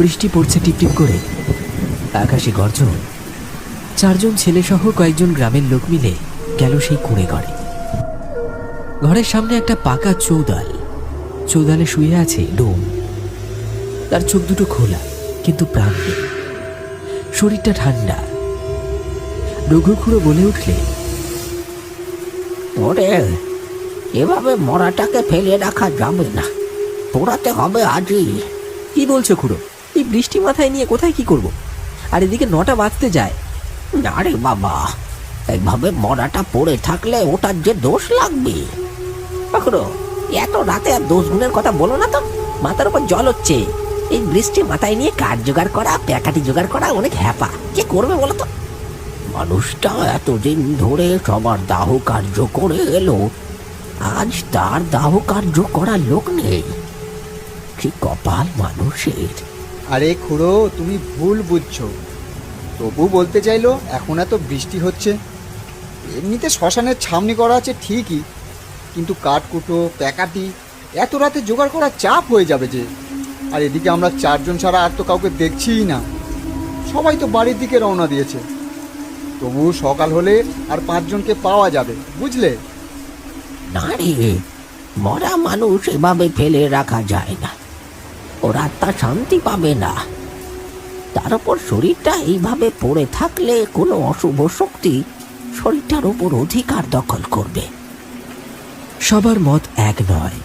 বৃষ্টি পড়ছে টিপটিপ করে, আকাশে গর্জন। 4 জন ছেলে সহ কয়েকজন গ্রামের লোক মিলে গেল সেই কুঁড়ে ঘরে। ঘরের সামনে একটা পাকা চৌদাল, চৌদালে শুয়ে আছে ডোম। তার চোখ দুটো খোলা, কিন্তু প্রাণ নেই, শরীরটা ঠান্ডা। রঘু খুড়ো বলে উঠলে, ওরে, এভাবে মরাটাকে ফেলে রাখা যাবে না, পোড়াতে হবে আজই। কি বলছো খুড়ো? এই বৃষ্টি মাথায় নিয়ে কোথায় কি করব? আর এদিকে 9টা বাজতে যায়। না রে বাবা, এইভাবে মরাটা পড়ে থাকলে ওটার যে দোষ লাগবে। খুড়ো, এত রাতে আর দোষ গুণের কথা বলো না তো, মাথার উপর জল হচ্ছে। এই বৃষ্টি মাথায় নিয়ে কাঠ জোগাড় করা, প্যাকাটি জোগাড় করা অনেক হ্যাপা। কে করবে বলো তো? মানুষটা এতদিন ধরে সবার দাহ কার্য করে এলো, আজ তার দাহ কার্য করার লোক নেই। কি কপাল মানুষের। আরে খুড়ো, তুমি ভুল বুঝছো। তবু বলতে চাইলো এখন এত বৃষ্টি হচ্ছে, এমনিতে শ্মশানের ছামনি করা আছে ঠিকই, কিন্তু কাঠকুটো প্যাকাটি এত রাতে জোগাড় করা চাপ হয়ে যাবে যে। আর এদিকে আমরা 4 জন ছাড়া আর তো কাউকে দেখছিই না, সবাই তো বাড়ির দিকে রওনা দিয়েছে। তবু সকাল হলে আর 5 জনকে পাওয়া যাবে, বুঝলে? না রে, মরা মানুষ এভাবে ফেলে রাখা যায় না, ওর আত্মা শান্তি পাবে না। তার উপর শরীরটা এইভাবে পড়ে থাকলে কোনো অশুভ শক্তি শরীরটার উপর অধিকার দখল করবে। সবার মত এক নয়,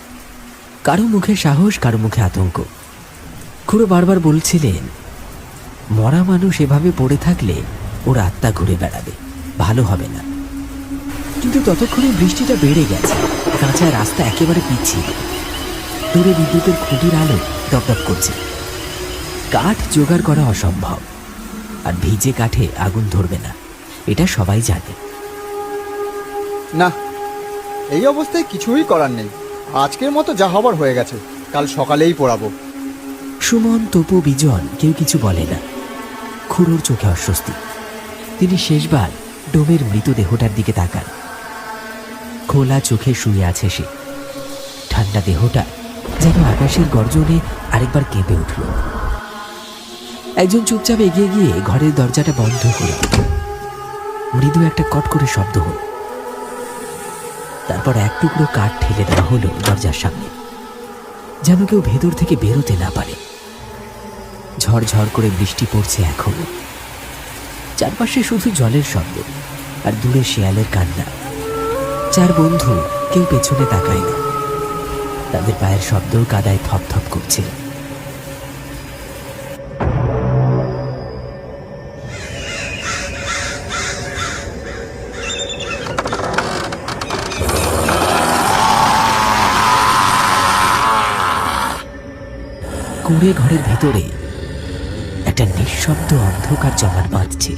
কারো মুখে সাহস, কারো মুখে আতঙ্ক। খুড়ো বারবার বলছিলেন, মরা মানুষ এভাবে পড়ে থাকলে ওর আত্মা ঘুরে বেড়াবে, ভালো হবে না। কিন্তু ততক্ষণে বৃষ্টিটা বেড়ে গেছে, কাঁচা রাস্তা একেবারে পিচ্ছিল। দূরে বিদ্যুতের খুঁটির আলো দপদপ করছে। কাঠ জোগাড় করা অসম্ভব, আর ভিজে কাঠে আগুন ধরবে না, এটা সবাই জানে। না, এই অবস্থায় কিছুই করার নেই। আজকের মতো যা হবার হয়ে গেছে, কাল সকালেই পোড়াবো। সুমন, তপু, বিজন কেউ কিছু বলে না। খুড়োর চোখে অস্বস্তি। তিনি শেষবার ডোমের মৃতদেহটার দিকে তাকান। খোলা চোখে শুয়ে আছে সে। ঠান্ডা দেহটা যেন আকাশের গর্জনে আরেকবার কেঁপে উঠল। একজন চুপচাপ এগিয়ে গিয়ে ঘরের দরজাটা বন্ধ করে দিল। মৃদু একটা কট করে শব্দ হল। তারপর এক টুকরো কাঠ ঠেলে দেওয়া হলো দরজার সামনে, যেন কেউ ভেতর থেকে বেরোতে না পারে। ঝড়ঝড় করে বৃষ্টি পড়ছে এখনো। চারপাশে শুধু জলের শব্দ আর দূরে শেয়ালের কান্না। 4 বন্ধু কেউ পেছনে তাকায় না, তাদের পায়ের শব্দ কাদায় থপথপ করছে। কুঁড়ে ঘরের ভেতরে একটা নিঃশব্দ অন্ধকার জমাট বাঁধছে।